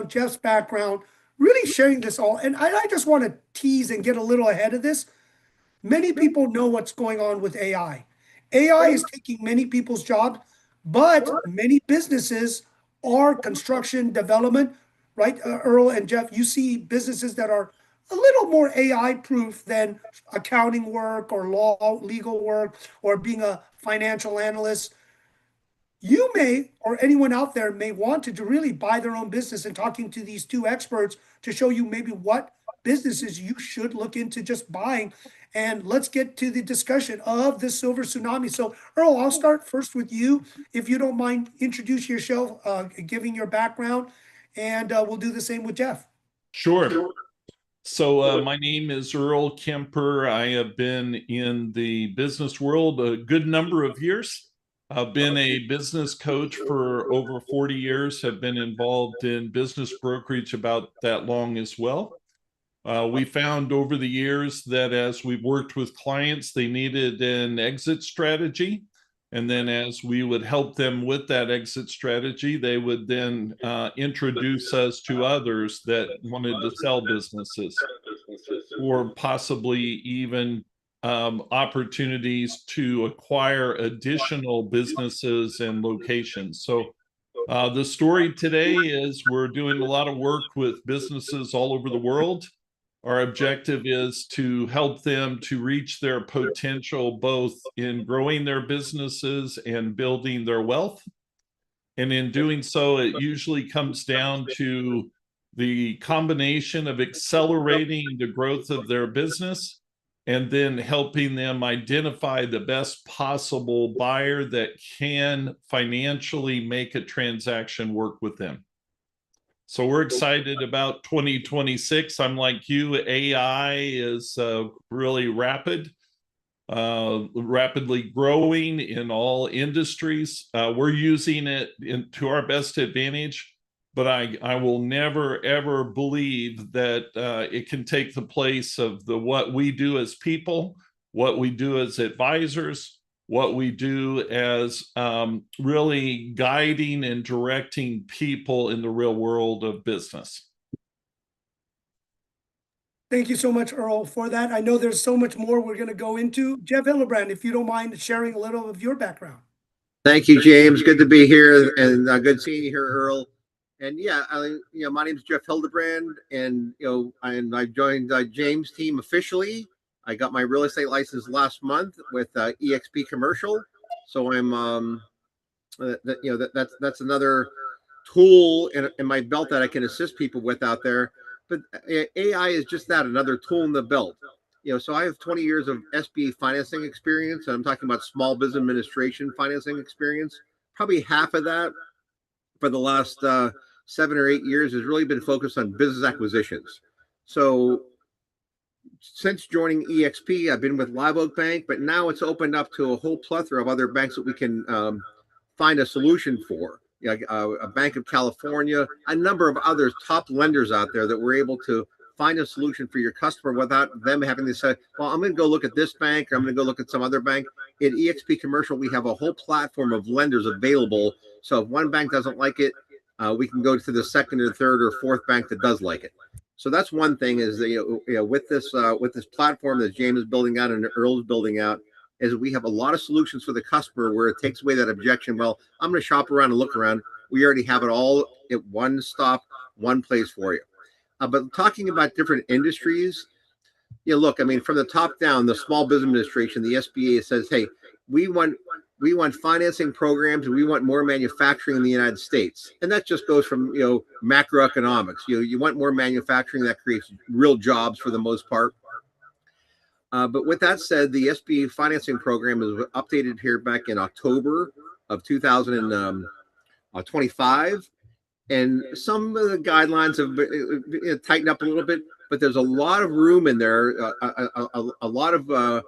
background, Jeff's background, really sharing this all. And I just want to tease and get a little ahead of this. Many people know what's going on with AI. AI is taking many people's jobs, but many businesses are construction development, right? Earl and Jeff, you see businesses that are a little more AI proof than accounting work or law, legal work, or being a financial analyst. You may, or anyone out there may want to really buy their own business, and talking to these two experts to show you maybe what businesses you should look into just buying. And let's get to the discussion of the silver tsunami. So, Earl, I'll start first with you. If you don't mind, introduce yourself, giving your background, and we'll do the same with Jeff. Sure. So my name is Earl Kemper. I have been in the business world a good number of years. I've been a business coach for over 40 years, have been involved in business brokerage about that long as well. We found over the years that as we've worked with clients, they needed an exit strategy. And then as we would help them with that exit strategy, they would then introduce us to others that wanted to sell businesses or possibly even opportunities to acquire additional businesses and locations. So the story today is we're doing a lot of work with businesses all over the world. Our objective is to help them to reach their potential, both in growing their businesses and building their wealth. And in doing so, it usually comes down to the combination of accelerating the growth of their business and then helping them identify the best possible buyer that can financially make a transaction work with them. So we're excited about 2026. I'm like you, AI is really rapidly growing in all industries. We're using it to our best advantage, but I will never, ever believe that it can take the place of what we do as people, what we do as advisors, what we do as really guiding and directing people in the real world of business. Thank you so much, Earl, for that. I know there's so much more we're going to go into. Jeff Hildebrandt, if you don't mind sharing a little of your background. Thank you, James. Good to be here, and good seeing you here, Earl. And yeah, my name is Jeff Hildebrandt, and I joined James' team officially. I got my real estate license last month with EXP Commercial, so I'm that's another tool in my belt that I can assist people with out there. But AI is just that, another tool in the belt. So I have 20 years of SBA financing experience, and I'm talking about small business administration financing experience. Probably half of that for the last 7 or 8 years has really been focused on business acquisitions. So since joining EXP, I've been with Live Oak Bank, but now it's opened up to a whole plethora of other banks that we can find a solution for. A Bank of California, a number of others, top lenders out there that we're able to find a solution for your customer without them having to say, well, I'm going to go look at this bank, or I'm going to go look at some other bank. At EXP Commercial, we have a whole platform of lenders available. So if one bank doesn't like it, we can go to the second or third or fourth bank that does like it. So that's one thing is with this platform that James is building out and Earl is building out, is we have a lot of solutions for the customer where it takes away that objection. Well, I'm going to shop around and look around. We already have it all at one stop, one place for you. But talking about different industries, look, I mean, from the top down, the Small Business Administration, the SBA says, hey, we want financing programs, and we want more manufacturing in the United States. And that just goes from, macroeconomics. You want more manufacturing that creates real jobs for the most part. But with that said, the SBA financing program is updated here back in October of 2025. And some of the guidelines have tightened up a little bit, but there's a lot of room in there, a lot of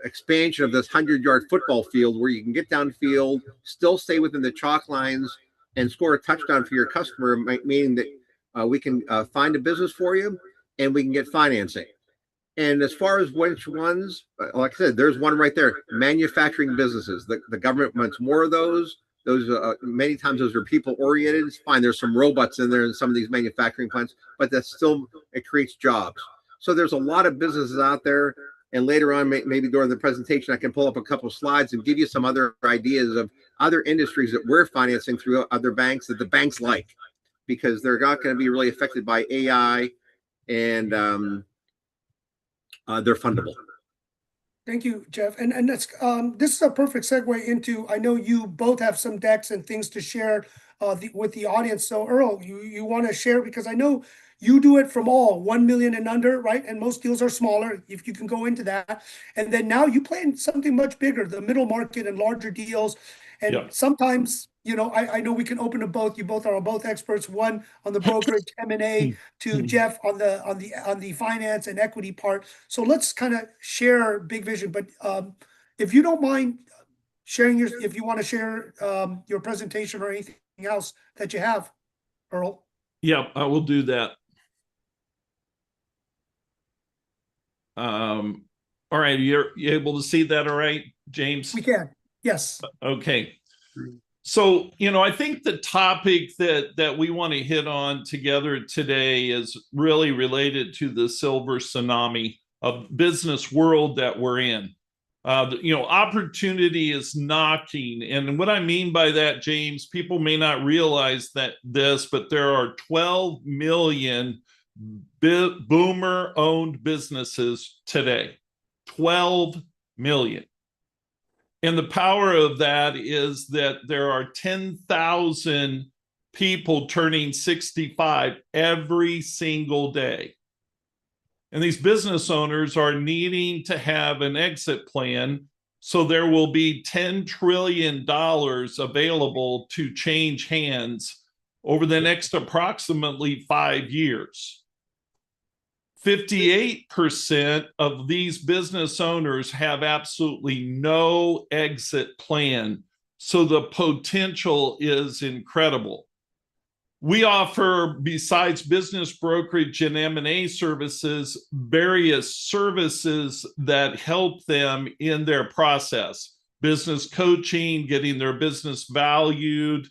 expansion of this 100-yard football field where you can get downfield, still stay within the chalk lines, and score a touchdown for your customer, meaning that we can find a business for you and we can get financing. And as far as which ones, like I said, there's one right there, manufacturing businesses. The government wants more of those. Those many times those are people oriented. It's fine. There's some robots in there in some of these manufacturing plants, but that's still, it creates jobs. So there's a lot of businesses out there. And later on, maybe during the presentation, I can pull up a couple of slides and give you some other ideas of other industries that we're financing through other banks that the banks like, because they're not going to be really affected by AI, and they're fundable. Thank you, Jeff. And that's this is a perfect segue into, I know you both have some decks and things to share with the audience. So Earl, you want to share, because I know you do it from all 1 million and under, right? And most deals are smaller, if you can go into that. And then now you play in something much bigger, the middle market and larger deals. And Yeah. sometimes, you know, I know we can open to both. You both are both experts, one on the brokerage M&A, to Jeff on the finance and equity part. So let's kind of share big vision. But if you don't mind sharing if you want to share your presentation or anything else that you have, Earl. Yeah, I will do that. All right, you able to see that all right, James? We can, yes. Okay. So, you know, I think the topic that we want to hit on together today is really related to the silver tsunami of business world that we're in. You know, opportunity is knocking. And what I mean by that, James, people may not realize but there are 12 million boomer-owned businesses today. 12 million. And the power of that is that there are 10,000 people turning 65 every single day. And these business owners are needing to have an exit plan. So there will be $10 trillion available to change hands over the next approximately 5 years. 58% of these business owners have absolutely no exit plan. So the potential is incredible. We offer, besides business brokerage and M&A services, various services that help them in their process. Business coaching, getting their business valued,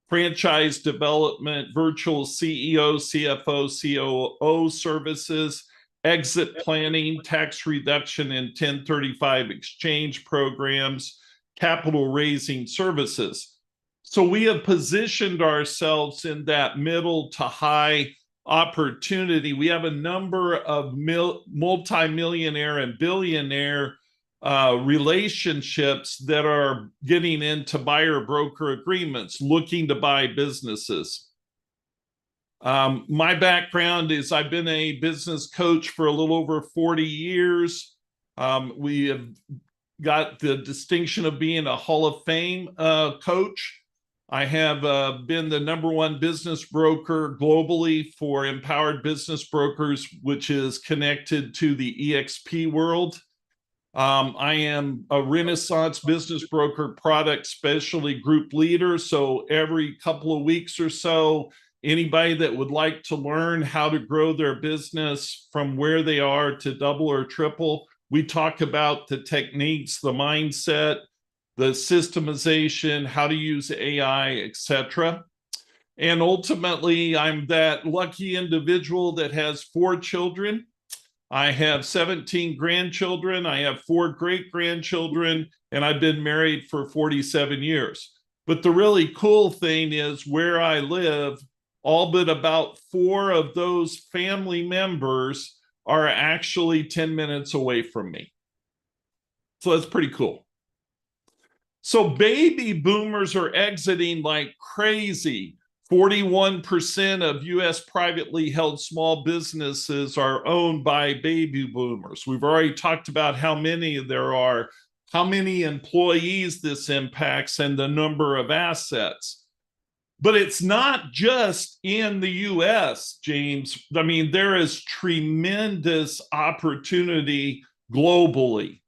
franchise development, virtual CEO, CFO, COO services, exit planning, tax reduction and 1035 exchange programs, capital raising services. So we have positioned ourselves in that middle to high opportunity. We have a number of multimillionaire and billionaire relationships that are getting into buyer broker agreements, looking to buy businesses. My background is I've been a business coach for a little over 40 years. We have got the distinction of being a Hall of Fame coach. I have been the #1 business broker globally for Empowered Business Brokers, which is connected to the EXP world. I am a Renaissance business broker product specialty group leader. So every couple of weeks or so, anybody that would like to learn how to grow their business from where they are to double or triple, we talk about the techniques, the mindset, the systemization, how to use AI, etc. And ultimately, I'm that lucky individual that has 4 children. I have 17 grandchildren. I have 4 great-grandchildren, and I've been married for 47 years. But the really cool thing is where I live, all but about 4 of those family members are actually 10 minutes away from me. So that's pretty cool. So baby boomers are exiting like crazy. 41% of U.S. privately held small businesses are owned by baby boomers. We've already talked about how many there are, how many employees this impacts, and the number of assets. But it's not just in the U.S., James. I mean, there is tremendous opportunity globally.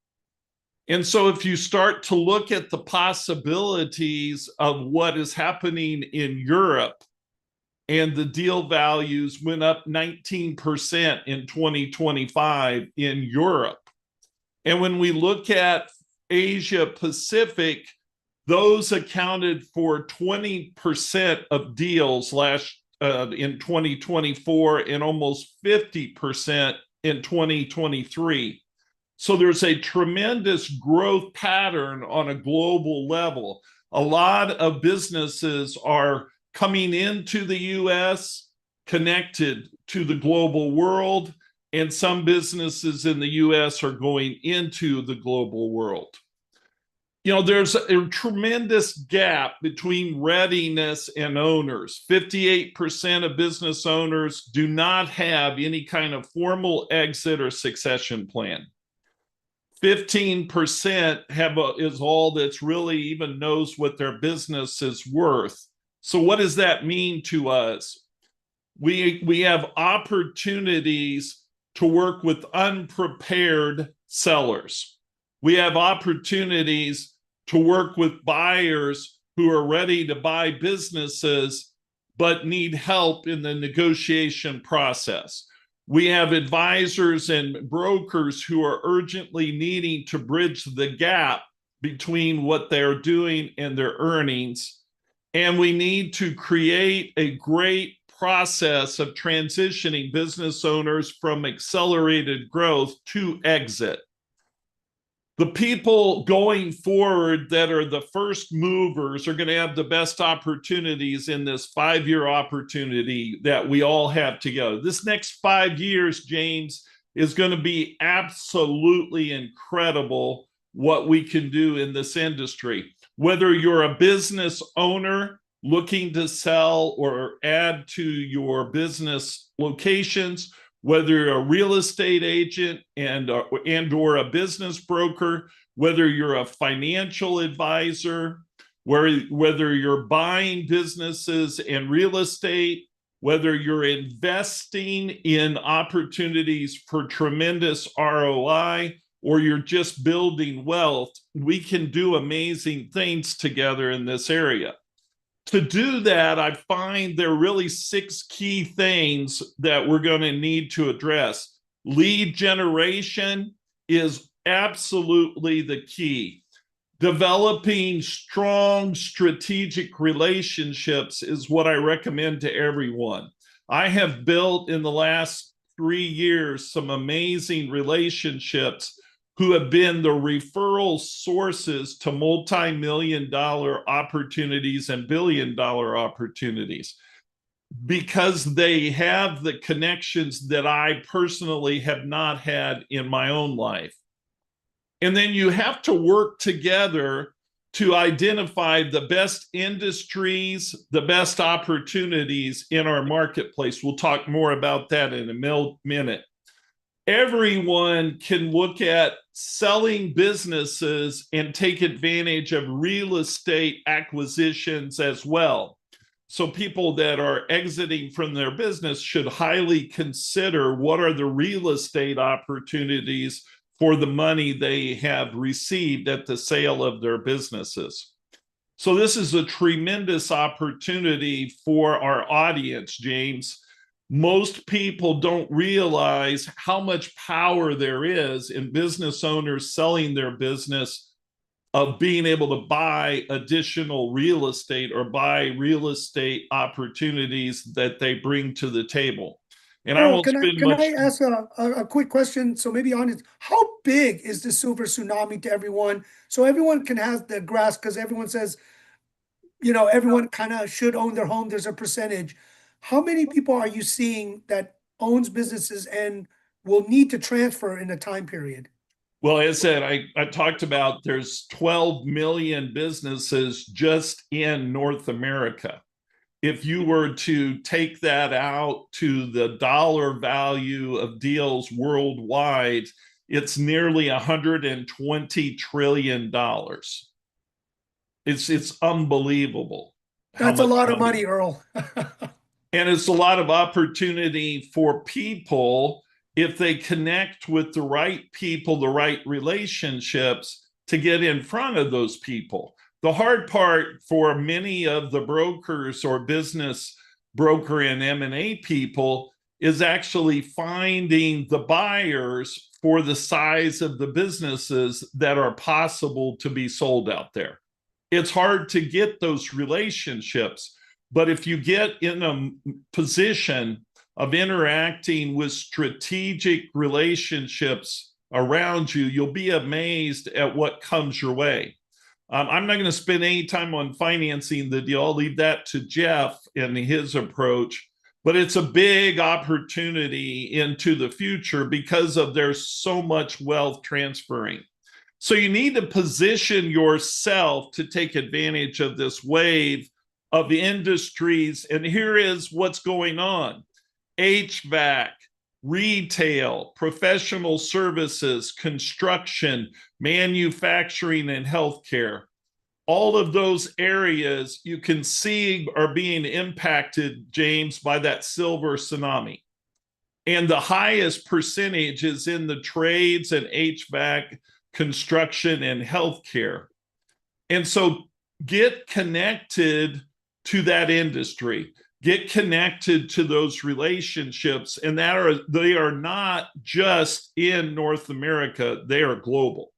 And so if you start to look at the possibilities of what is happening in Europe, and the deal values went up 19% in 2025 in Europe. And when we look at Asia Pacific, those accounted for 20% of deals in 2024 and almost 50% in 2023. So there's a tremendous growth pattern on a global level. A lot of businesses are coming into the US, connected to the global world, and some businesses in the US are going into the global world. You know, there's a tremendous gap between readiness and owners. 58% of business owners do not have any kind of formal exit or succession plan. 15% is all that's really even knows what their business is worth. So what does that mean to us? We have opportunities to work with unprepared sellers. We have opportunities to work with buyers who are ready to buy businesses but need help in the negotiation process. We have advisors and brokers who are urgently needing to bridge the gap between what they're doing and their earnings. And we need to create a great process of transitioning business owners from accelerated growth to exit. The people going forward that are the first movers are going to have the best opportunities in this 5-year opportunity that we all have together. This next 5 years, James, is going to be absolutely incredible what we can do in this industry. Whether you're a business owner looking to sell or add to your business locations, whether you're a real estate agent and or a business broker, whether you're a financial advisor, whether you're buying businesses and real estate, whether you're investing in opportunities for tremendous ROI, or you're just building wealth, we can do amazing things together in this area. To do that, I find there are really 6 key things that we're going to need to address. Lead generation is absolutely the key. Developing strong strategic relationships is what I recommend to everyone. I have built in the last 3 years some amazing relationships who have been the referral sources to multi-million-dollar opportunities and billion-dollar opportunities, because they have the connections that I personally have not had in my own life. And then you have to work together to identify the best industries, the best opportunities in our marketplace. We'll talk more about that in a minute. Everyone can look at selling businesses and take advantage of real estate acquisitions as well. So people that are exiting from their business should highly consider what are the real estate opportunities for the money they have received at the sale of their businesses. So this is a tremendous opportunity for our audience, James. Most people don't realize how much power there is in business owners selling their business, of being able to buy additional real estate or buy real estate opportunities that they bring to the table. And I won't spend much. Can I ask a quick question? So maybe on it, how big is the silver tsunami to everyone? So everyone can have the grasp, because everyone says, you know, everyone kind of should own their home. There's a percentage. How many people are you seeing that owns businesses and will need to transfer in a time period? Well, as I said, I talked about there's 12 million businesses just in North America. If you were to take that out to the dollar value of deals worldwide, it's nearly $120 trillion. It's unbelievable. That's a lot of money, Earl. And it's a lot of opportunity for people if they connect with the right people, the right relationships, to get in front of those people. The hard part for many of the brokers or business broker and M&A people is actually finding the buyers for the size of the businesses that are possible to be sold out there. it's hard to get those relationships. But if you get in a position of interacting with strategic relationships around you, you'll be amazed at what comes your way. I'm not going to spend any time on financing the deal. I'll leave that to Jeff and his approach. But it's a big opportunity into the future because of there's so much wealth transferring. So you need to position yourself to take advantage of this wave of industries. And here is what's going on: HVAC, retail, professional services, construction, manufacturing, and healthcare. All of those areas you can see are being impacted, James, by that silver tsunami. And the highest percentage is in the trades and HVAC, construction, and healthcare. And so get connected to that industry. Get connected to those relationships, and they are not just in North America, they are global.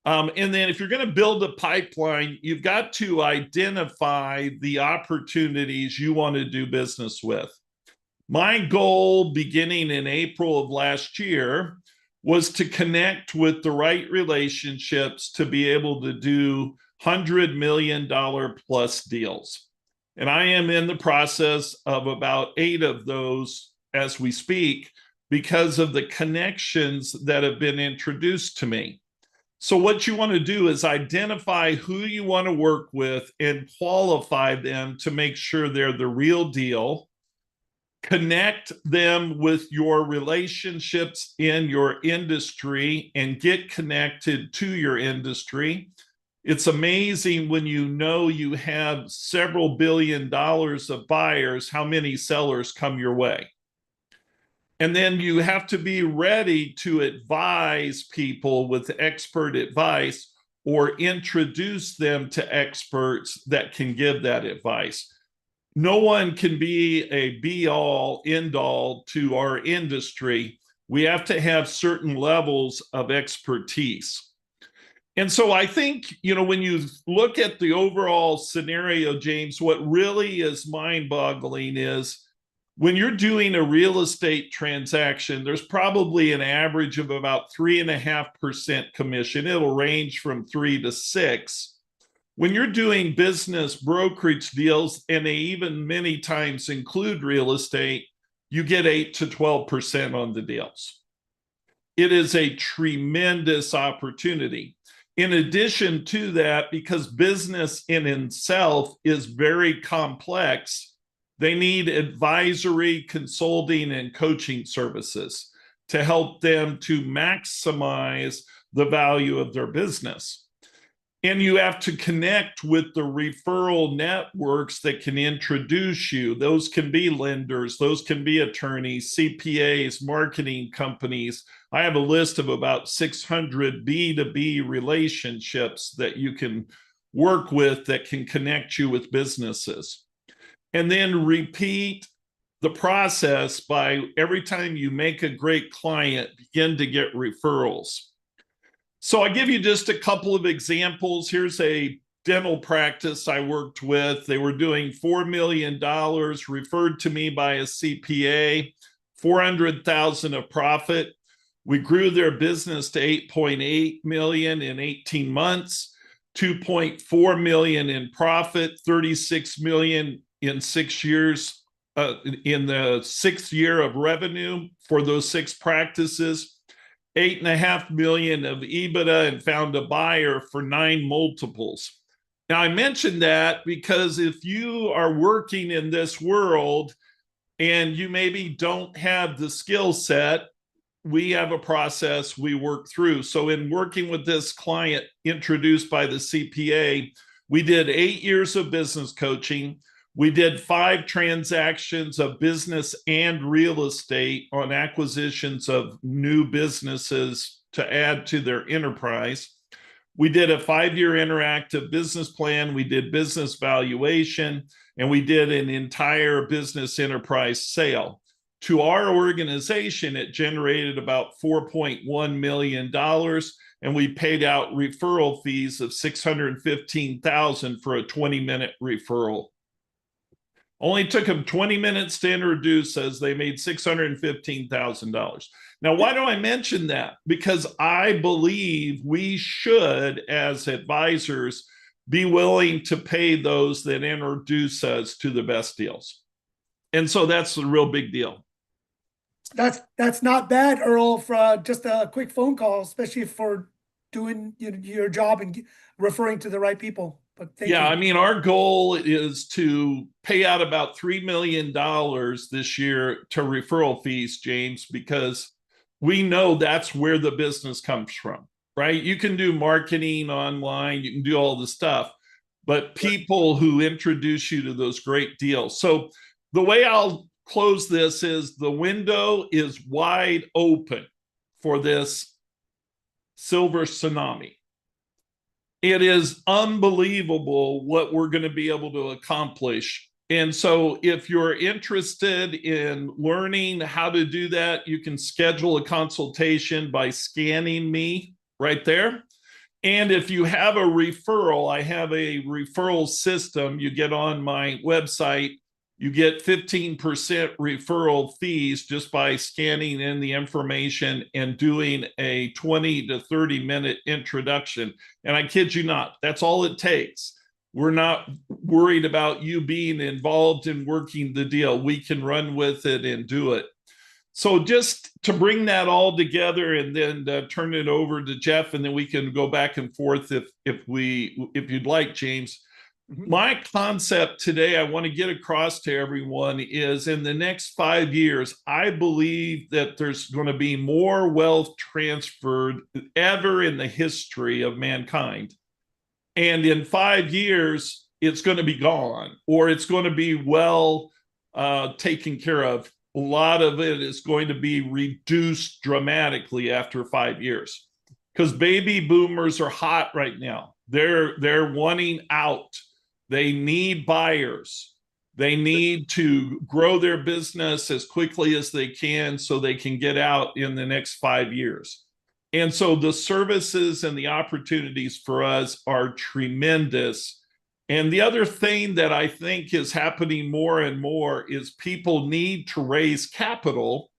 And then if you're going to build a pipeline, you've got to identify the opportunities you want to do business with. My goal beginning in April of last year was to connect with the right relationships to be able to do $100 million plus deals. And I am in the process of about 8 of those as we speak because of the connections that have been introduced to me. So what you want to do is identify who you want to work with and qualify them to make sure they're the real deal. Connect them with your relationships in your industry and get connected to your industry. It's amazing when you know you have several $1 billion of buyers, how many sellers come your way. And then you have to be ready to advise people with expert advice or introduce them to experts that can give that advice. No one can be a be-all, end-all to our industry. We have to have certain levels of expertise. And so I think, when you look at the overall scenario, James, what really is mind-boggling is when you're doing a real estate transaction, there's probably an average of about 3.5% commission. It'll range from 3 to 6. When you're doing business brokerage deals, and they even many times include real estate, you get 8 to 12% on the deals. It is a tremendous opportunity. In addition to that, because business in itself is very complex, they need advisory, consulting, and coaching services to help them to maximize the value of their business. And you have to connect with the referral networks that can introduce you. Those can be lenders, those can be attorneys, CPAs, marketing companies. I have a list of about 600 B2B relationships that you can work with that can connect you with businesses. And then repeat the process by every time you make a great client, begin to get referrals. So I give you just a couple of examples. Here's a dental practice I worked with. They were doing $4 million, referred to me by a CPA, $400,000 of profit. We grew their business to $8.8 million in 18 months, $2.4 million in profit, $36 million in 6 years, in the 6th year of revenue for those 6 practices. $8.5 million of EBITDA, and found a buyer for 9 multiples. Now, I mentioned that because if you are working in this world and you maybe don't have the skill set, we have a process we work through. So in working with this client introduced by the CPA, we did 8 years of business coaching. We did 5 transactions of business and real estate on acquisitions of new businesses to add to their enterprise. We did a 5-year interactive business plan. We did business valuation, and we did an entire business enterprise sale. To our organization, it generated about $4.1 million, and we paid out referral fees of $615,000 for a 20-minute referral. Only took them 20 minutes to introduce us. They made $615,000. Now, why do I mention that? Because I believe we should, as advisors, be willing to pay those that introduce us to the best deals. And so that's a real big deal. That's not bad, Earl, for just a quick phone call, especially for doing your job and referring to the right people. But thank you. I mean, our goal is to pay out about $3 million this year to referral fees, James, because we know that's where the business comes from, right? You can do marketing online, you can do all the stuff, but people who introduce you to those great deals. So the way I'll close this is the window is wide open for this silver tsunami. It is unbelievable what we're going to be able to accomplish. And so if you're interested in learning how to do that, you can schedule a consultation by scanning me right there. And if you have a referral, I have a referral system. You get on my website, you get 15% referral fees just by scanning in the information and doing a 20 to 30 minute introduction. And I kid you not, that's all it takes. We're not worried about you being involved in working the deal. We can run with it and do it. So just to bring that all together and then turn it over to Jeff, and then we can go back and forth if you'd like, James. My concept today I want to get across to everyone is in the next 5 years, I believe that there's going to be more wealth transferred ever in the history of mankind. And in 5 years, it's going to be gone, or it's going to be well taken care of. A lot of it is going to be reduced dramatically after 5 years because baby boomers are hot right now. They're wanting out. They need buyers. They need to grow their business as quickly as they can so they can get out in the next 5 years. And so the services and the opportunities for us are tremendous. And the other thing that I think is happening more and more is people need to raise capital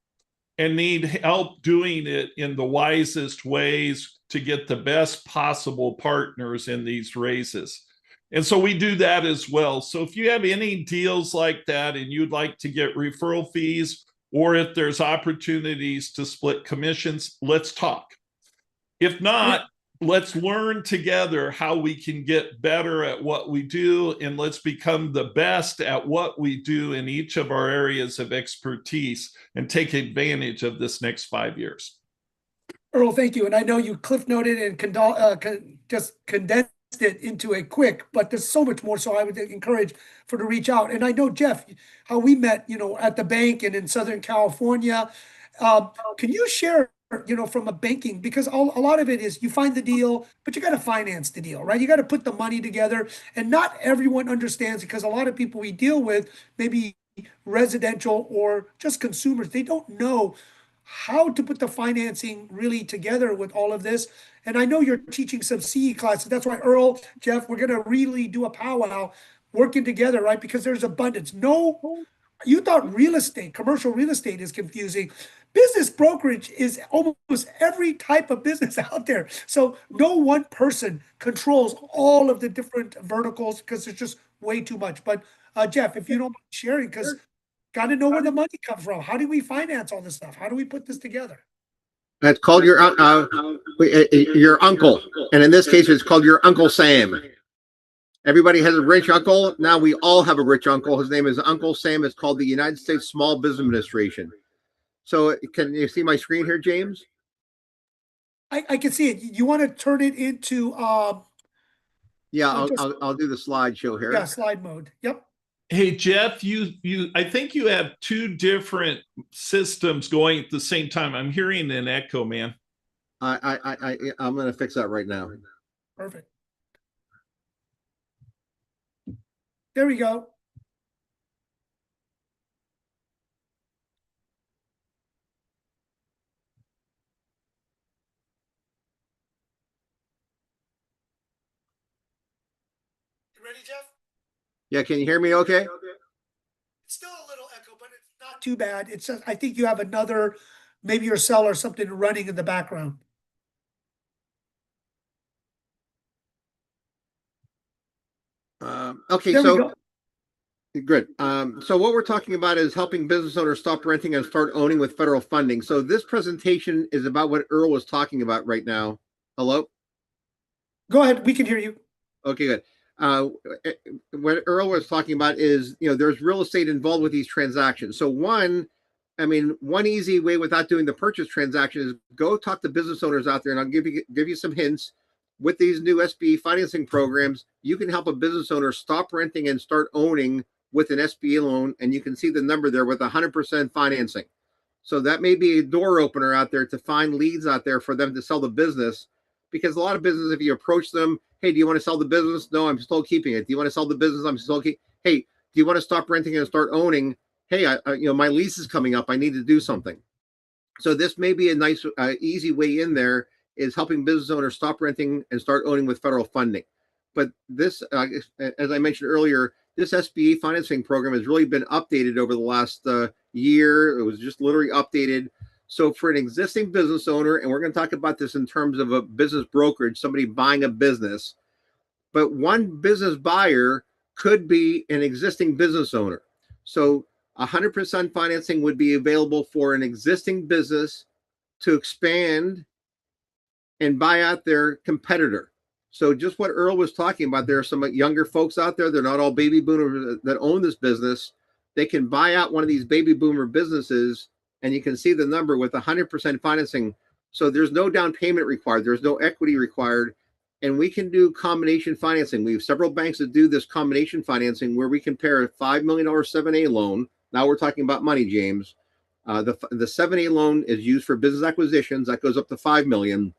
and need help doing it in the wisest ways to get the best possible partners in these raises. And so we do that as well. So if you have any deals like that and you'd like to get referral fees, or if there's opportunities to split commissions, let's talk. If not, let's learn together how we can get better at what we do, and let's become the best at what we do in each of our areas of expertise and take advantage of this next 5 years. Earl, thank you. And I know you cliff noted and just condensed it into a quick, but there's so much more. So I would encourage to reach out. And I know, Jeff, how we met, at the bank and in Southern California. Can you share, from a banking, because a lot of it is you find the deal, but you got to finance the deal, right? You got to put the money together, and not everyone understands, because a lot of people we deal with, maybe residential or just consumers, they don't know how to put the financing really together with all of this. And I know you're teaching some CE classes. That's why, Earl, Jeff, we're going to really do a powwow working together, right? Because there's abundance. No, you thought commercial real estate is confusing. Business brokerage is almost every type of business out there. So no one person controls all of the different verticals because there's just way too much. But Jeff, if you don't mind sharing, because got to know where the money comes from. How do we finance all this stuff? How do we put this together? It's called your uncle, and in this case, it's called your Uncle Sam. Everybody has a rich uncle. Now we all have a rich uncle. His name is Uncle Sam. It's called the United States Small Business Administration. So can you see my screen here, James? I can see it. You want to turn it into yeah, I'll do the slideshow here. Yeah, slide mode. Yep. Hey, Jeff, I think you have two different systems going at the same time. I'm hearing an echo, man. I'm going to fix that right now. Perfect. There we go. ready, Jeff? Yeah, can you hear me okay? It's still a little echo, but it's not too bad. It's just, I think you have another, maybe your cell or something running in the background. Okay, There we so go. good. So what we're talking about is helping business owners stop renting and start owning with federal funding. So this presentation is about what Earl was talking about right now. Hello? Go ahead. We can hear you. Okay, good. Uh, what Earl was talking about is, there's real estate involved with these transactions. So one easy way without doing the purchase transaction is go talk to business owners out there, and I'll give you some hints. With these new SBA financing programs, you can help a business owner stop renting and start owning with an SBA loan, and you can see the number there with 100% financing. So that may be a door opener out there to find leads out there for them to sell the business. Because a lot of businesses, if you approach them, hey, do you want to sell the business? No, I'm still keeping it. Do you want to sell the business? I'm still keeping. Hey, do you want to stop renting and start owning? Hey, my lease is coming up. I need to do something. So this may be a nice, easy way in there, is helping business owners stop renting and start owning with federal funding. But this, as I mentioned earlier, this SBA financing program has really been updated over the last year. It was just literally updated. So for an existing business owner, and we're going to talk about this in terms of a business brokerage, somebody buying a business, but one business buyer could be an existing business owner. So 100% financing would be available for an existing business to expand and buy out their competitor. So just what Earl was talking about, there are some younger folks out there. They're not all baby boomers that own this business. They can buy out one of these baby boomer businesses, and you can see the number with 100% financing. So there's no down payment required. There's no equity required. And we can do combination financing. We have several banks that do this combination financing where we can pair a $5 million 7A loan. Now we're talking about money, James. The 7A loan is used for business acquisitions. That goes up to $5 million.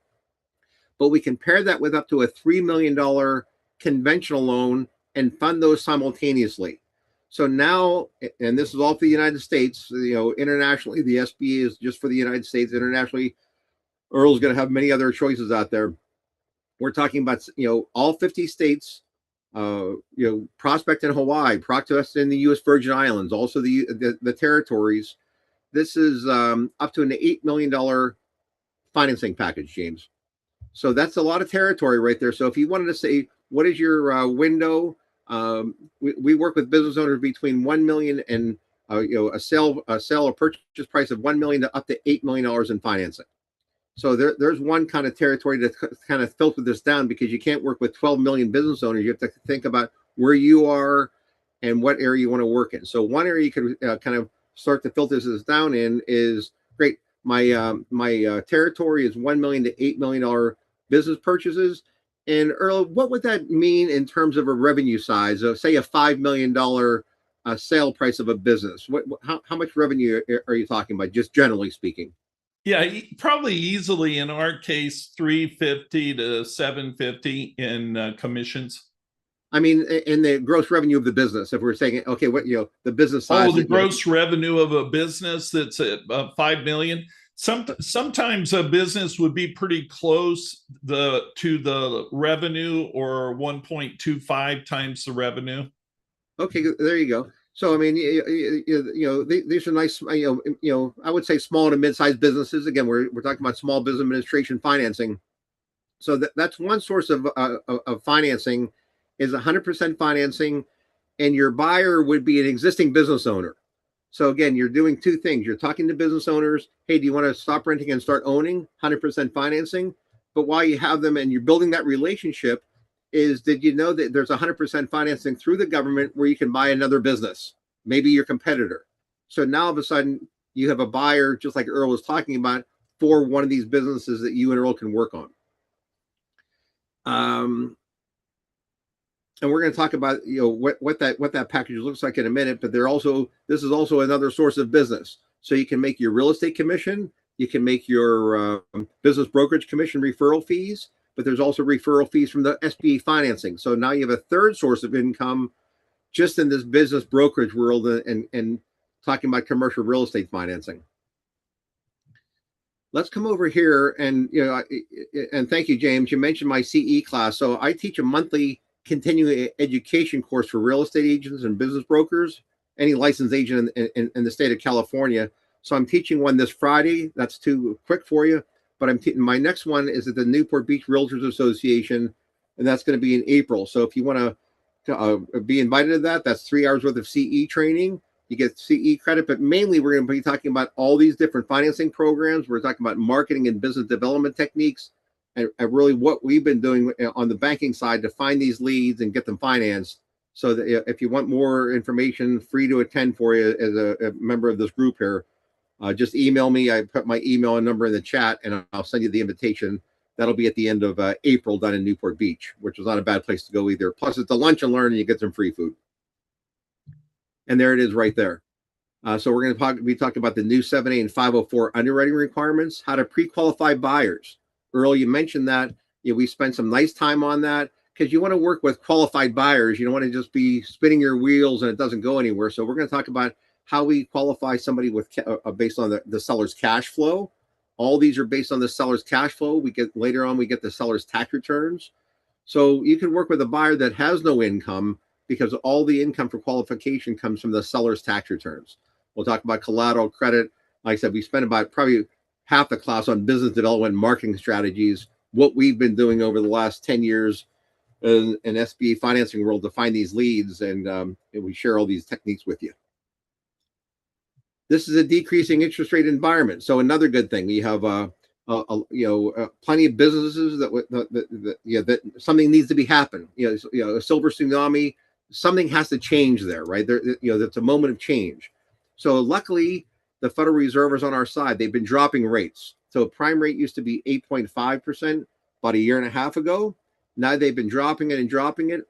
But we can pair that with up to a $3 million conventional loan and fund those simultaneously. So now, and this is all for the United States, internationally, the SBA is just for the United States. Internationally, Earl's going to have many other choices out there. We're talking about, all 50 states, Prospect in Hawaii, Proctor in the U.S. Virgin Islands, also the territories. This is up to an $8 million financing package, James. So that's a lot of territory right there. So if you wanted to say, what is your window? We work with business owners between 1 million and a sale or purchase price of 1 million to up to $8 million in financing. So there's one kind of territory to kind of filter this down, because you can't work with 12 million business owners. You have to think about where you are and what area you want to work in. So one area you can kind of start to filter this down in is, great, my territory is 1 million to $8 million business purchases. And Earl, what would that mean in terms of a revenue size of, say, a $5 million sale price of a business? How much revenue are you talking about, just generally speaking? Yeah, probably easily in our case, 350 to 750 in commissions. I mean, in the gross revenue of the business, if we're saying, okay, what, the business size. Oh, the gross revenue of a business that's at 5 million. Sometimes a business would be pretty close to the revenue, or 1.25 times the revenue. Okay, there you go. So I mean, these are nice. I would say small to mid-sized businesses. Again, we're talking about small business administration financing. So that's one source of financing, is 100% financing, and your buyer would be an existing business owner. So again, you're doing two things. You're talking to business owners. Hey, do you want to stop renting and start owning? 100% financing. But while you have them and you're building that relationship, did you know that there's 100% financing through the government where you can buy another business, maybe your competitor? So now all of a sudden you have a buyer, just like Earl was talking about, for one of these businesses that you and Earl can work on. And we're going to talk about what that package looks like in a minute. But this is also another source of business. So you can make your real estate commission, you can make your business brokerage commission referral fees, but there's also referral fees from the SBA financing. So now you have a third source of income just in this business brokerage world, and talking about commercial real estate financing. Let's come over here, and and thank you, James. You mentioned my CE class. So I teach a monthly continuing education course for real estate agents and business brokers, any licensed agent in the state of California. So I'm teaching one this Friday. That's too quick for you, but my next one is at the Newport Beach Realtors Association, and that's going to be in April. So if you want to be invited to that, that's 3 hours worth of CE training. You get CE credit, but mainly we're going to be talking about all these different financing programs. We're talking about marketing and business development techniques, and really what we've been doing on the banking side to find these leads and get them financed. So that if you want more information, free to attend for you as a member of this group here, just email me. I put my email and number in the chat, and I'll send you the invitation. That'll be at the end of April down in Newport Beach, which is not a bad place to go either. Plus, it's a lunch and learn, and you get some free food. And there it is right there. So we're going to be talking about the new 7A and 504 underwriting requirements, how to pre-qualify buyers. Earl, you mentioned that. We spent some nice time on that because you want to work with qualified buyers. You don't want to just be spinning your wheels and it doesn't go anywhere. So we're going to talk about how we qualify somebody with based on the seller's cash flow. All these are based on the seller's cash flow. We get the seller's tax returns. So you can work with a buyer that has no income because all the income for qualification comes from the seller's tax returns. We'll talk about collateral credit. Like I said, we spent about probably half the class on business development and marketing strategies, what we've been doing over the last 10 years in SBA financing world to find these leads, and we share all these techniques with you. This is a decreasing interest rate environment. So another good thing, we have plenty of businesses that something needs to be happen. A silver tsunami, something has to change there, right? That's a moment of change. So luckily, the Federal Reserve is on our side. They've been dropping rates. So prime rate used to be 8.5% about a year and a half ago. Now they've been dropping it.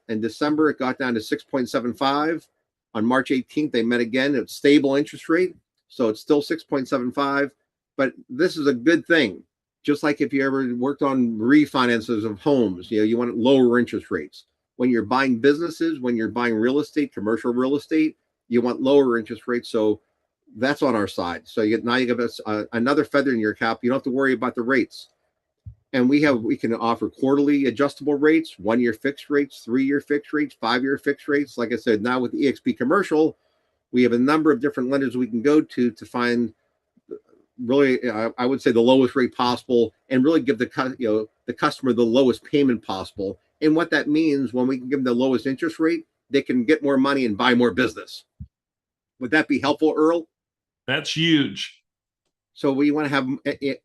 In December, it got down to 6.75. On March 18th, they met again. It's stable interest rate. So it's still 6.75. But this is a good thing. Just like if you ever worked on refinances of homes, you want lower interest rates. When you're buying businesses, when you're buying real estate, commercial real estate, you want lower interest rates. So that's on our side. So you give us another feather in your cap. You don't have to worry about the rates. And we can offer quarterly adjustable rates, 1-year fixed rates, 3-year fixed rates, 5-year fixed rates. Like I said, now with the EXP Commercial, we have a number of different lenders we can go to find really, I would say, the lowest rate possible, and really give the customer the lowest payment possible. And what that means, when we can give them the lowest interest rate, they can get more money and buy more business. Would that be helpful, Earl? That's huge. So we want to have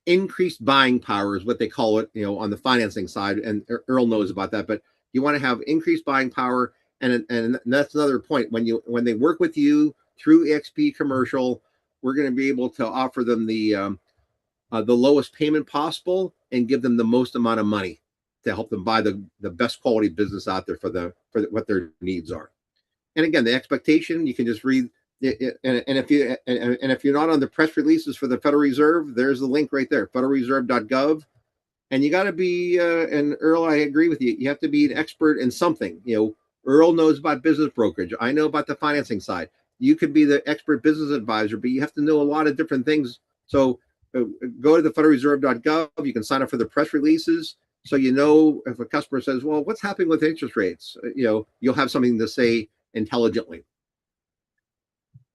increased buying power is what they call it, on the financing side. And Earl knows about that, but you want to have increased buying power. And that's another point. When they work with you through EXP Commercial, we're going to be able to offer them the lowest payment possible and give them the most amount of money to help them buy the best quality business out there for what their needs are. And again, the expectation, you can just read. And if you're not on the press releases for the Federal Reserve, there's the link right there, federalreserve.gov. And you got to be, and Earl, I agree with you. You have to be an expert in something. Earl knows about business brokerage. I know about the financing side. You could be the expert business advisor, but you have to know a lot of different things. So go to the federalreserve.gov. You can sign up for the press releases. So if a customer says, well, what's happening with interest rates? You'll have something to say intelligently.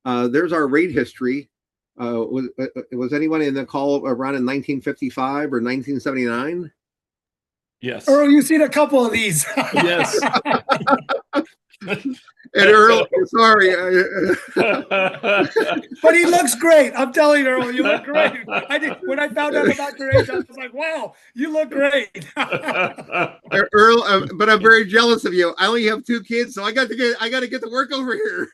There's our rate history. Was anyone in the call around in 1955 or 1979? Yes. Earl, you've seen a couple of these. Yes. And Earl, sorry. But he looks great. I'm telling you, Earl, you look great. When I found out about your age, I was like, wow, you look great. Earl, but I'm very jealous of you. I only have 2 kids, so I got to get to work over here.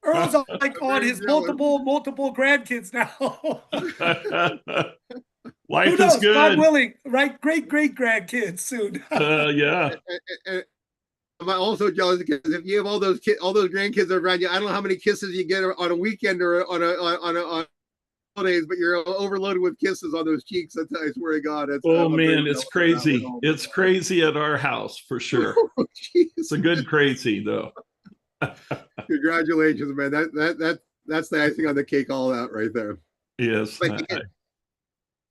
Earl's like on his multiple grandkids now. Life Who knows? is good. God willing, right? Great grandkids soon. Yeah. And I'm also jealous because if you have all those grandkids around you, I don't know how many kisses you get on a weekend or on holidays, but you're overloaded with kisses on those cheeks. I swear to God. It's crazy. It's crazy at our house for sure. Oh, it's a good crazy though. Congratulations, man. That's the icing on the cake, all that right there. Yes.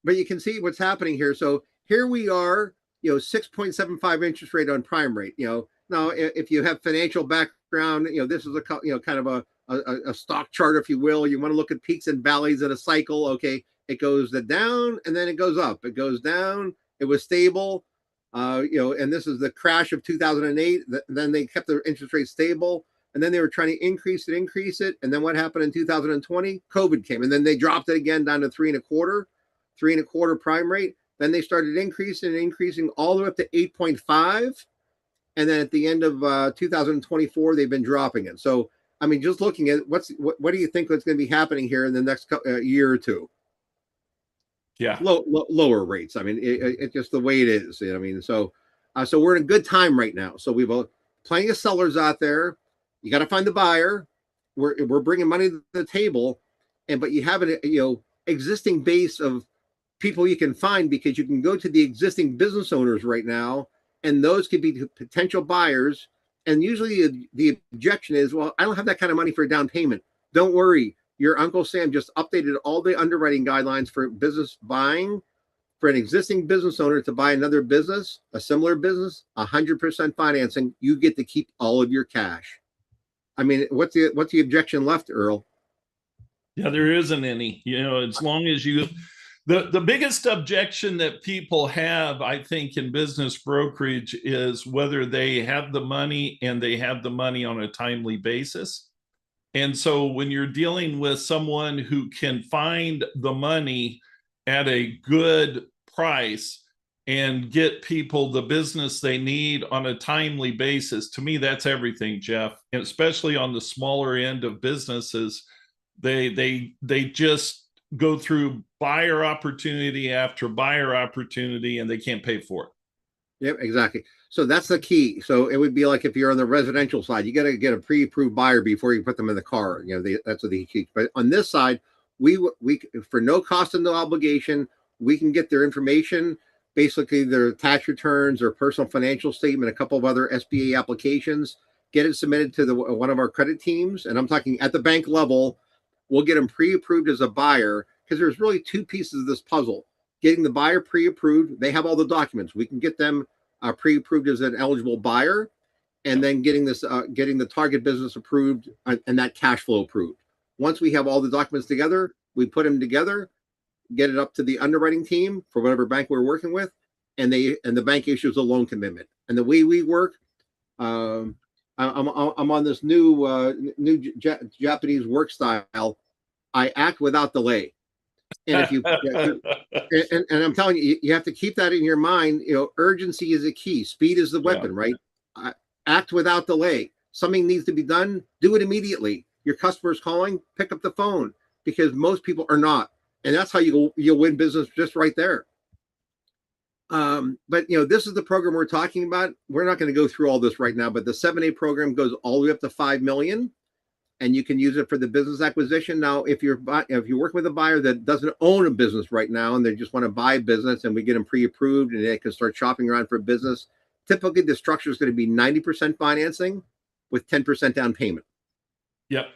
But you can see what's happening here. So here we are. 6.75 interest rate on prime rate. Now if you have financial background, this is kind of a stock chart, if you will. You want to look at peaks and valleys in a cycle. Okay, it goes down and then it goes up. It goes down. It was stable. And this is the crash of 2008. Then they kept their interest rate stable, and then they were trying to increase it. And then what happened in 2020? COVID came, and then they dropped it again down to 3.25 prime rate. Then they started increasing all the way up to 8.5. And then at the end of 2024, they've been dropping it. So, I mean, just looking at what do you think is going to be happening here in the next year or two? Yeah. Lower rates. I mean, it's just the way it is. I mean, so we're in a good time right now. So we've plenty of sellers out there. You got to find the buyer. We're bringing money to the table, but you have an existing base of people you can find, because you can go to the existing business owners right now, and those could be potential buyers. And usually the objection is, well, I don't have that kind of money for a down payment. Don't worry. Your Uncle Sam just updated all the underwriting guidelines for business buying. For an existing business owner to buy another business, a similar business, 100% financing, you get to keep all of your cash. I mean, what's the objection left, Earl? Yeah, there isn't any. As long as the biggest objection that people have, I think, in business brokerage is whether they have the money, and they have the money on a timely basis. And so when you're dealing with someone who can find the money at a good price and get people the business they need on a timely basis, to me, that's everything, Jeff. And especially on the smaller end of businesses, they just go through buyer opportunity after buyer opportunity, and they can't pay for it. Yep, exactly. So that's the key. So it would be like if you're on the residential side, you got to get a pre-approved buyer before you put them in the car. That's what they teach. But on this side, we for no cost and no obligation, we can get their information, basically their tax returns or personal financial statement, a couple of other SBA applications, get it submitted to one of our credit teams. And I'm talking at the bank level. We'll get them pre-approved as a buyer, because there's really two pieces of this puzzle. Getting the buyer pre-approved, they have all the documents. We can get them pre-approved as an eligible buyer, and then getting the target business approved and that cash flow approved. Once we have all the documents together, we put them together, get it up to the underwriting team for whatever bank we're working with, and the bank issues a loan commitment. And the way we work, I'm on this new Japanese work style. I act without delay. And if you and I'm telling you, you have to keep that in your mind. Urgency is a key. Speed is the weapon, right? Act without delay. Something needs to be done, do it immediately. Your customer's calling, pick up the phone, because most people are not. And that's how you'll win business, just right there. But this is the program we're talking about. We're not going to go through all this right now, but the 7A program goes all the way up to 5 million. And you can use it for the business acquisition. Now, if you're working with a buyer that doesn't own a business right now, and they just want to buy a business, and we get them pre-approved, and they can start shopping around for a business, typically the structure is going to be 90% financing with 10% down payment. Yep.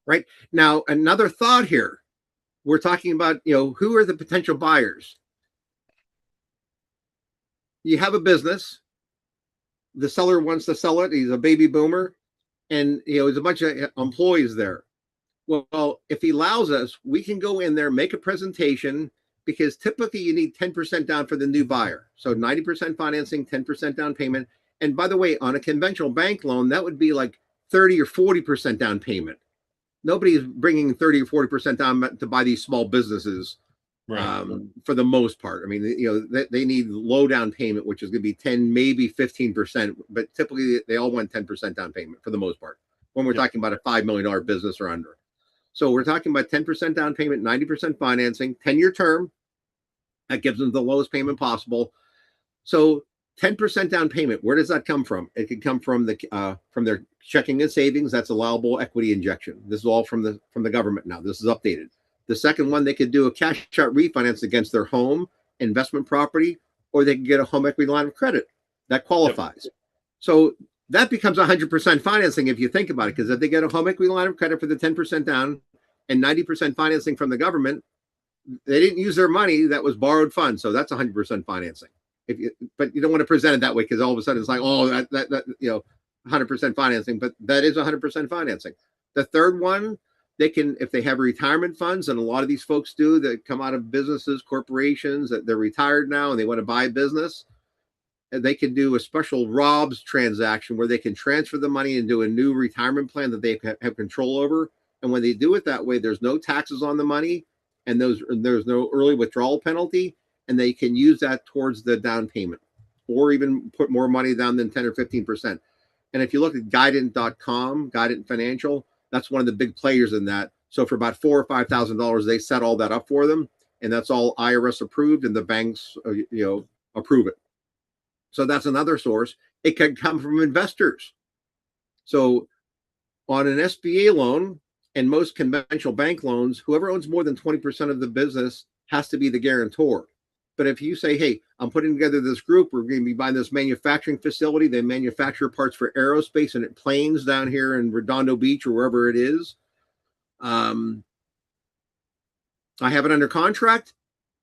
Right. Now, another thought here. We're talking about, who are the potential buyers? You have a business. The seller wants to sell it. He's a baby boomer. And, there's a bunch of employees there. Well, if he allows us, we can go in there, make a presentation, because typically you need 10% down for the new buyer. So 90% financing, 10% down payment. And by the way, on a conventional bank loan, that would be like 30 or 40% down payment. Nobody's bringing 30 or 40% down to buy these small businesses, right, for the most part. I mean, they need low down payment, which is going to be 10, maybe 15%, but typically they all want 10% down payment for the most part when we're talking about a $5 million business or under. So we're talking about 10% down payment, 90% financing, 10-year term. That gives them the lowest payment possible. So 10% down payment, where does that come from? It could come from their checking and savings. That's allowable equity injection. This is all from the government now. This is updated. The second one, they could do a cash out refinance against their home, investment property, or they can get a home equity line of credit. That qualifies. Yep. So that becomes 100% financing if you think about it, because if they get a home equity line of credit for the 10% down and 90% financing from the government, they didn't use their money. That was borrowed funds. So that's 100% financing. But you don't want to present it that way because all of a sudden it's like, oh, that 100% financing, but that is 100% financing. The third one, they can, if they have retirement funds, and a lot of these folks do that come out of businesses, corporations, that they're retired now and they want to buy a business, and they can do a special Rob's transaction where they can transfer the money and do a new retirement plan that they have control over. And when they do it that way, there's no taxes on the money, and there's no early withdrawal penalty, and they can use that towards the down payment, or even put more money down than 10 or 15%. And if you look at Guidant.com, Guidant Financial, that's one of the big players in that. So for about $4,000 or $5,000, they set all that up for them, and that's all IRS approved, and the banks, approve it. So that's another source. It can come from investors. So on an SBA loan and most conventional bank loans, whoever owns more than 20% of the business has to be the guarantor. But if you say, hey, I'm putting together this group, we're going to be buying this manufacturing facility. They manufacture parts for aerospace and planes down here in Redondo Beach or wherever it is. I have it under contract.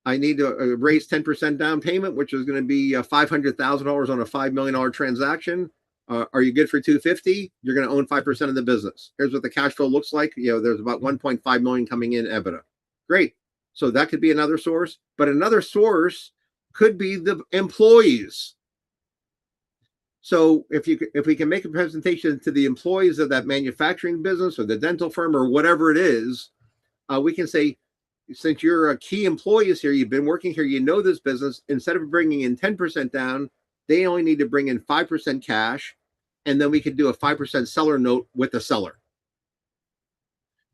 I need to raise 10% down payment, which is going to be $500,000 on a $5 million transaction. Are you good for $250,000? You're going to own 5% of the business. Here's what the cash flow looks like. There's about $1.5 million coming in EBITDA. Great. So that could be another source, but another source could be the employees. So if we can make a presentation to the employees of that manufacturing business or the dental firm or whatever it is, we can say, since you're a key employees here, you've been working here, you know this business, instead of bringing in 10% down, they only need to bring in 5% cash, and then we could do a 5% seller note with the seller.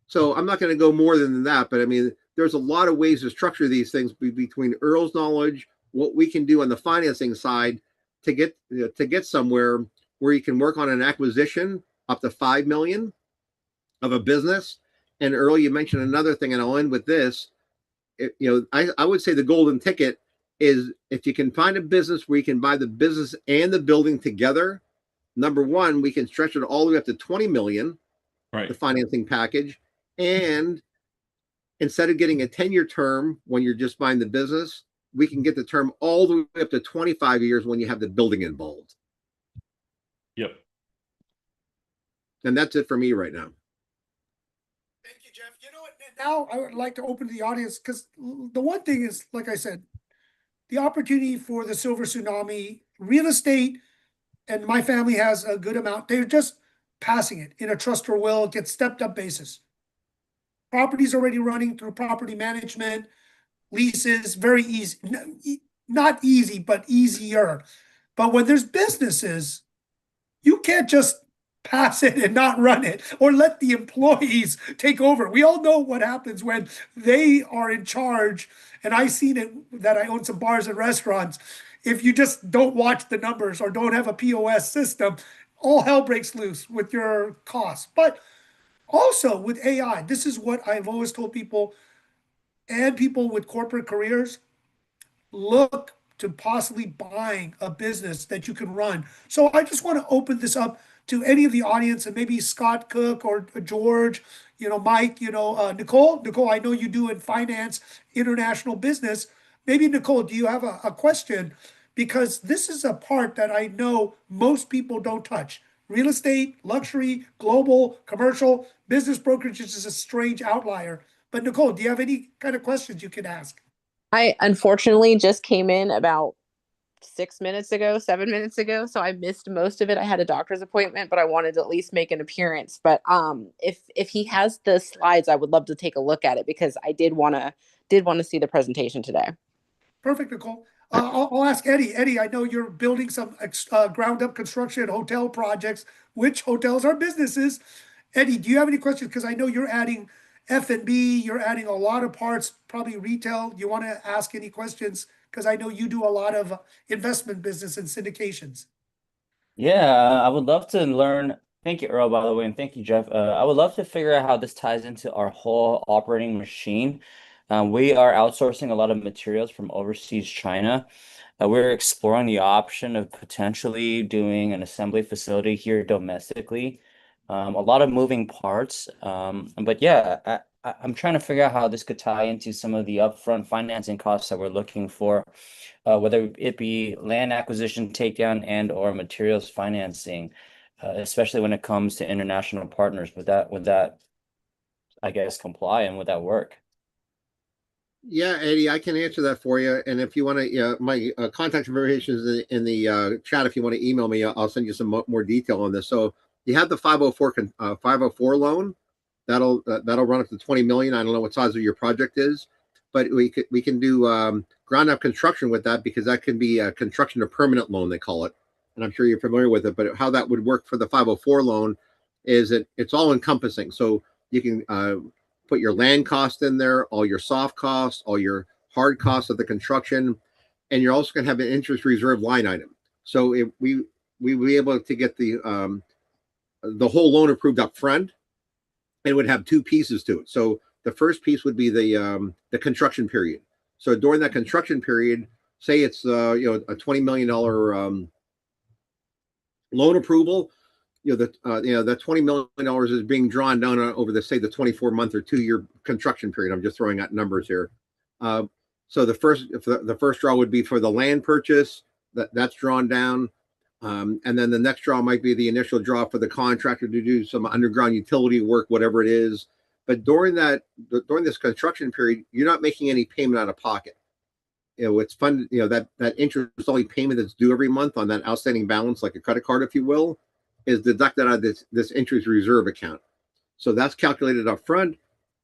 So I'm not going to go more than that, but I mean, there's a lot of ways to structure these things between Earl's knowledge, what we can do on the financing side to get somewhere where you can work on an acquisition up to $5 million of a business. And Earl, you mentioned another thing, and I'll end with this. I would say the golden ticket is if you can find a business where you can buy the business and the building together. Number one, we can stretch it all the way up to 20 million, right, the financing package. And instead of getting a 10-year term when you're just buying the business, we can get the term all the way up to 25 years when you have the building involved. Yep. And that's it for me right now. Thank you, Jeff. You know what? Now I would like to open to the audience, because the one thing is, like I said, the opportunity for the silver tsunami, real estate, and my family has a good amount. They're just passing it in a trust or will, get stepped up basis. Property's already running through property management, leases, very easy. Not easy, but easier. But when there's businesses, you can't just pass it and not run it or let the employees take over. We all know what happens when they are in charge. And I've seen it that I own some bars and restaurants. If you just don't watch the numbers or don't have a POS system, all hell breaks loose with your costs. But also with AI, this is what I've always told people and people with corporate careers: look to possibly buying a business that you can run. So I just want to open this up to any of the audience, and maybe Scott Cook or George, Mike, Nicole. Nicole, I know you do in finance, international business. Maybe Nicole, do you have a question? Because this is a part that I know most people don't touch. Real estate, luxury, global, commercial, business brokerage is a strange outlier. But Nicole, do you have any kind of questions you can ask? I unfortunately just came in about 7 minutes ago, so I missed most of it. I had a doctor's appointment, but I wanted to at least make an appearance. But if he has the slides, I would love to take a look at it, because I did want to see the presentation today. Perfect, Nicole. I'll ask Eddie. Eddie, I know you're building some ground up construction hotel projects, which hotels are businesses. Eddie, do you have any questions? Because I know you're adding F&B, you're adding a lot of parts, probably retail. Do you want to ask any questions? Because I know you do a lot of investment business and syndications. Yeah, I would love to learn. Thank you, Earl, by the way, and thank you, Jeff. I would love to figure out how this ties into our whole operating machine. We are outsourcing a lot of materials from overseas China. We're exploring the option of potentially doing an assembly facility here domestically. A lot of moving parts. But yeah, I'm trying to figure out how this could tie into some of the upfront financing costs that we're looking for, whether it be land acquisition, takedown, and or materials financing, especially when it comes to international partners. Would that, I guess, comply, and would that work? Yeah, Eddie, I can answer that for you. And if you want to, my contact information is in the chat. If you want to email me, I'll send you some more detail on this. So you have the 504 loan that'll run up to 20 million. I don't know what size of your project is, but we can do ground up construction with that, because that can be a construction to permanent loan, they call it. And I'm sure you're familiar with it. But how that would work for the 504 loan is that it's all encompassing. So you can put your land cost in there, all your soft costs, all your hard costs of the construction, and you're also going to have an interest reserve line item. So if we will be able to get the whole loan approved up front, and would have two pieces to it. So the first piece would be the construction period. So during that construction period, say it's a $20 million loan approval, that $20 million is being drawn down over the 24-month or 2-year construction period. I'm just throwing out numbers here. So the first draw would be for the land purchase, that's drawn down. And then the next draw might be the initial draw for the contractor to do some underground utility work, whatever it is. But during this construction period, you're not making any payment out of pocket. It's fun, that interest only payment that's due every month on that outstanding balance, like a credit card, if you will, is deducted out of this interest reserve account. So that's calculated up front,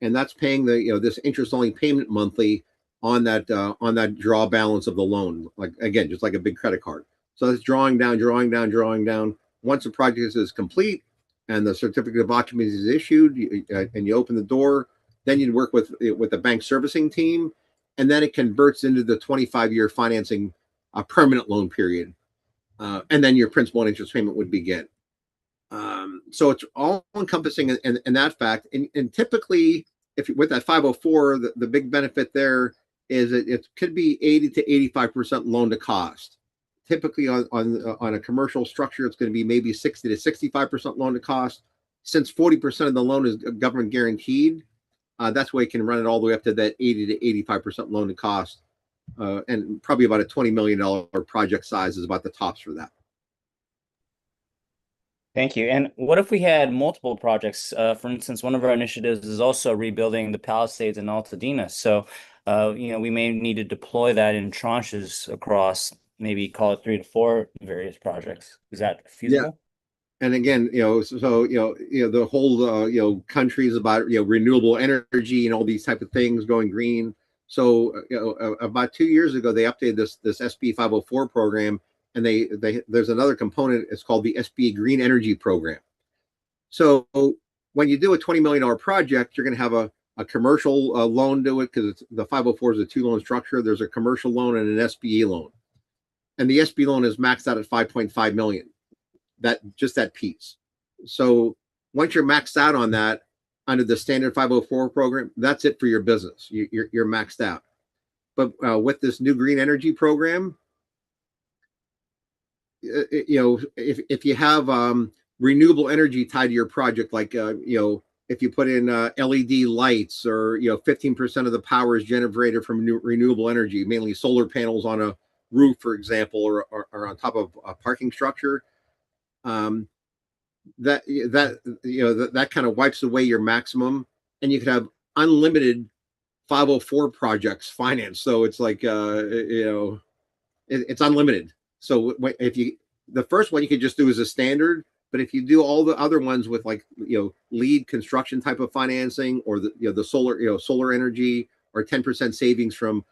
and that's paying this interest only payment monthly on that draw balance of the loan, like, again, just like a big credit card. So it's drawing down. Once the project is complete and the certificate of occupancy is issued, and you open the door, then you'd work with the bank servicing team, and then it converts into the 25-year financing permanent loan period, and then your principal and interest payment would begin. So it's all encompassing in that fact. And typically, if with that 504, the big benefit there is that it could be 80 to 85% loan to cost. Typically on a commercial structure, it's going to be maybe 60 to 65% loan to cost. Since 40% of the loan is government guaranteed, that's why you can run it all the way up to that 80 to 85% loan to cost. And probably about a $20 million project size is about the tops for that. Thank you. And what if we had multiple projects? For instance, one of our initiatives is also rebuilding the Palisades in Altadena. So, we may need to deploy that in tranches across, maybe call it 3 to 4 various projects. Is that feasible? Yeah. And again, the whole country is about renewable energy and all these type of things going green. So about 2 years ago, they updated this SB 504 program. And there's another component. It's called the SBA Green Energy Program. So when you do a $20 million project, you're going to have a commercial loan to it, because the 504 is a 2-loan structure. There's a commercial loan and an SBA loan, and the SBA loan is maxed out at 5.5 million. That piece. So once you're maxed out on that under the standard 504 program, that's it for your business. You're maxed out. But with this new green energy program, if you have renewable energy tied to your project, like if you put in LED lights, or 15% of the power is generated from renewable energy, mainly solar panels on a roof, for example, or on top of a parking structure, that kind of wipes away your maximum, and you could have unlimited 504 projects financed. So it's like it's unlimited. So the first one you could just do as a standard, but if you do all the other ones with lead construction type of financing, or the solar energy, or 10% savings from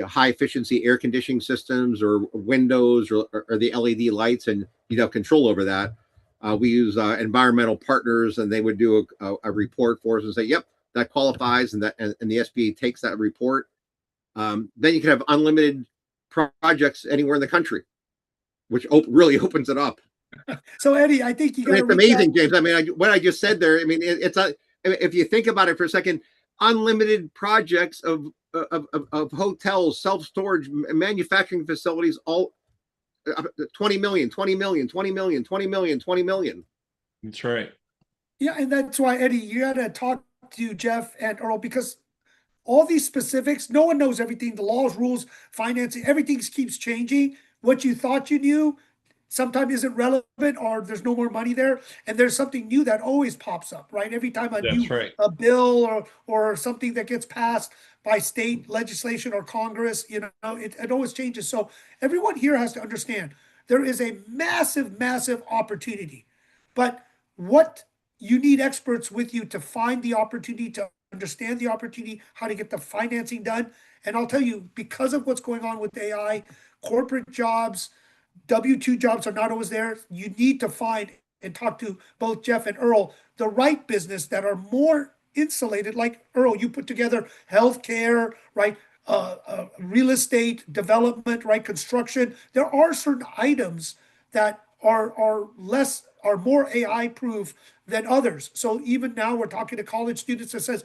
high efficiency air conditioning systems, or windows, or the LED lights, and you'd have control over that. We use environmental partners, and they would do a report for us and say, yep, that qualifies, and the SBA takes that report. Then you can have unlimited projects anywhere in the country, which really opens it up. So Eddie, I think you got. It's amazing, James. I mean, what I just said there. I mean, if you think about it for a second, unlimited projects of hotels, self-storage, manufacturing facilities, all 20 million, 20 million, 20 million, 20 million, 20 million. That's right. Yeah, and that's why, Eddie, you got to talk to Jeff and Earl, because all these specifics, no one knows everything. The laws, rules, financing, everything keeps changing. What you thought you knew sometimes isn't relevant, or there's no more money there. And there's something new that always pops up, right? Every time a That's new right. a bill or something that gets passed by state legislation or Congress, it always changes. So everyone here has to understand there is a massive, massive opportunity. But what you need experts with you to find the opportunity, to understand the opportunity, how to get the financing done. And I'll tell you, because of what's going on with AI, corporate jobs, W-2 jobs are not always there. You need to find and talk to both Jeff and Earl, the right business that are more insulated. Like Earl, you put together healthcare, right? Real estate development, right? Construction. There are certain items that are more AI proof than others. So even now we're talking to college students that says,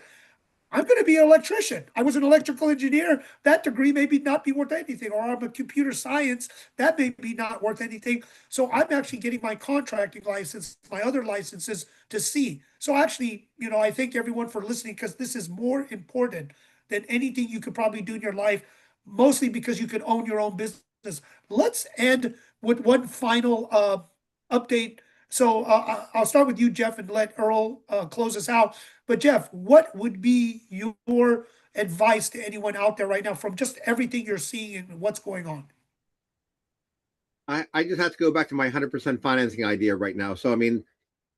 I'm going to be an electrician. I was an electrical engineer. That degree maybe not be worth anything. Or I'm a computer science. That may be not worth anything. So I'm actually getting my contracting license, my other licenses to see. So actually, I thank everyone for listening, because this is more important than anything you could probably do in your life, mostly because you can own your own business. Let's end with one final update. So I'll start with you, Jeff, and let Earl close us out. But Jeff, what would be your advice to anyone out there right now from just everything you're seeing and what's going on? I just have to go back to my 100% financing idea right now. So, I mean,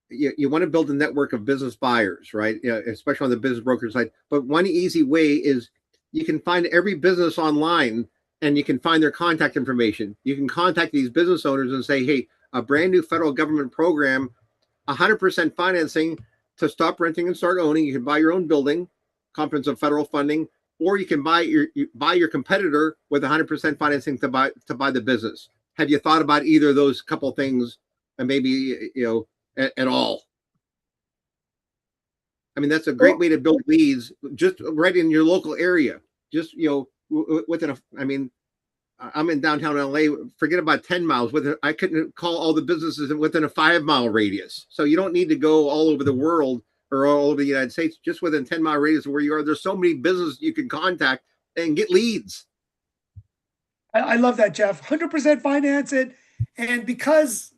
you want to build a network of business buyers, right? Especially on the business broker side. But one easy way is you can find every business online and you can find their contact information. You can contact these business owners and say, hey, a brand new federal government program, 100% financing to stop renting and start owning. You can buy your own building, comprehensive federal funding, or you can buy your competitor with 100% financing to buy the business. Have you thought about either of those couple things, and maybe at all? I mean, that's a great way to build leads, just right in your local area. Just within I mean, I'm in downtown LA. Forget about 10 miles. I couldn't call all the businesses within a 5-mile radius. So you don't need to go all over the world or all over the United States. Just within 10-mile radius of where you are, there's so many businesses you can contact and get leads. I love that, Jeff. 100% finance it. And because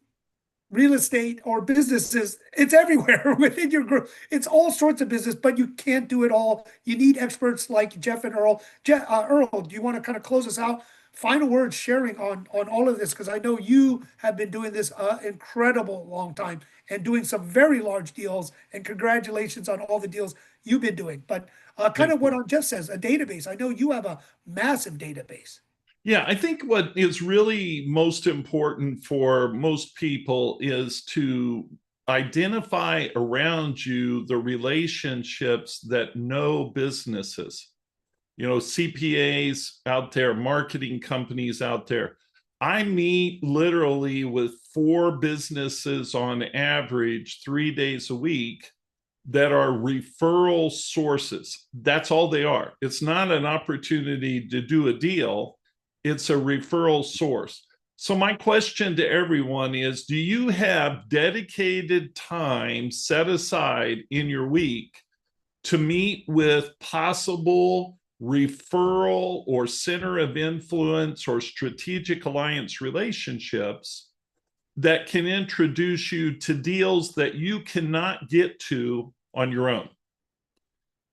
real estate or businesses, it's everywhere within your group. It's all sorts of business, but you can't do it all. You need experts like Jeff and Earl. Earl, do you want to kind of close us out? Final words sharing on all of this, because I know you have been doing this incredible long time and doing some very large deals. And congratulations on all the deals you've been doing. But kind of what Jeff says, a database. I know you have a massive database. Yeah, I think what is really most important for most people is to identify around you the relationships that know businesses, CPAs out there, marketing companies out there. I meet literally with 4 businesses on average 3 days a week that are referral sources. That's all they are. It's not an opportunity to do a deal. It's a referral source. So my question to everyone is, do you have dedicated time set aside in your week to meet with possible referral or center of influence or strategic alliance relationships that can introduce you to deals that you cannot get to on your own?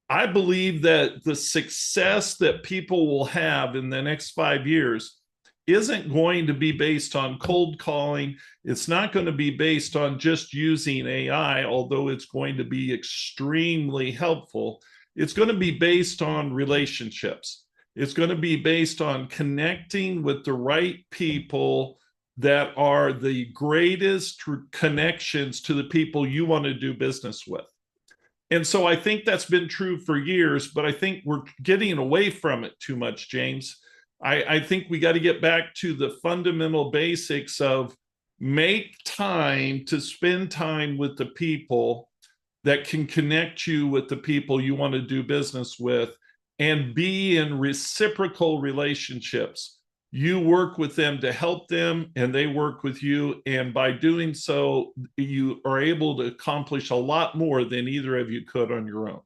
I believe that the success that people will have in the next 5 years isn't going to be based on cold calling. It's not going to be based on just using AI, although it's going to be extremely helpful. It's going to be based on relationships. It's going to be based on connecting with the right people that are the greatest connections to the people you want to do business with. And so I think that's been true for years, but I think we're getting away from it too much, James. I think we got to get back to the fundamental basics of make time to spend time with the people that can connect you with the people you want to do business with, and be in reciprocal relationships. You work with them to help them, and they work with you. And by doing so, you are able to accomplish a lot more than either of you could on your own.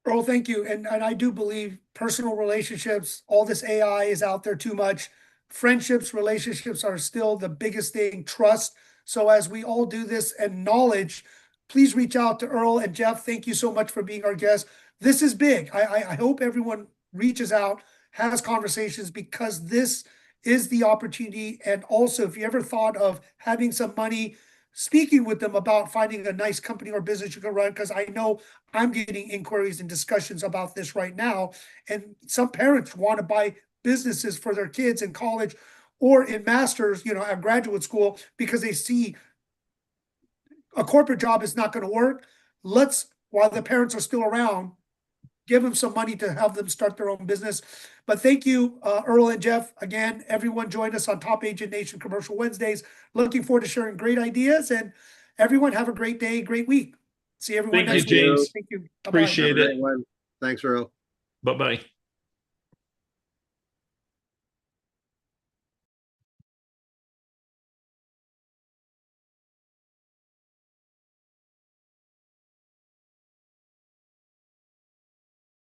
Earl, thank you. And I do believe personal relationships, all this AI is out there too much. Friendships, relationships are still the biggest thing, trust. So as we all do this and knowledge, please reach out to Earl and Jeff. Thank you so much for being our guest. This is big. I hope everyone reaches out, has conversations, because this is the opportunity. And also, if you ever thought of having some money, speaking with them about finding a nice company or business you can run, because I know I'm getting inquiries and discussions about this right now. And some parents want to buy businesses for their kids in college or in masters, at graduate school, because they see a corporate job is not going to work. While the parents are still around, give them some money to have them start their own business. But thank you, Earl and Jeff. Again, everyone joined us on Top Agent Nation Commercial Wednesdays. Looking forward to sharing great ideas, and everyone have a great day, great week. See everyone Thank you, next week. James. Thank you. Bye-bye. Appreciate Have a it. great one. Thanks, Earl. Bye-bye.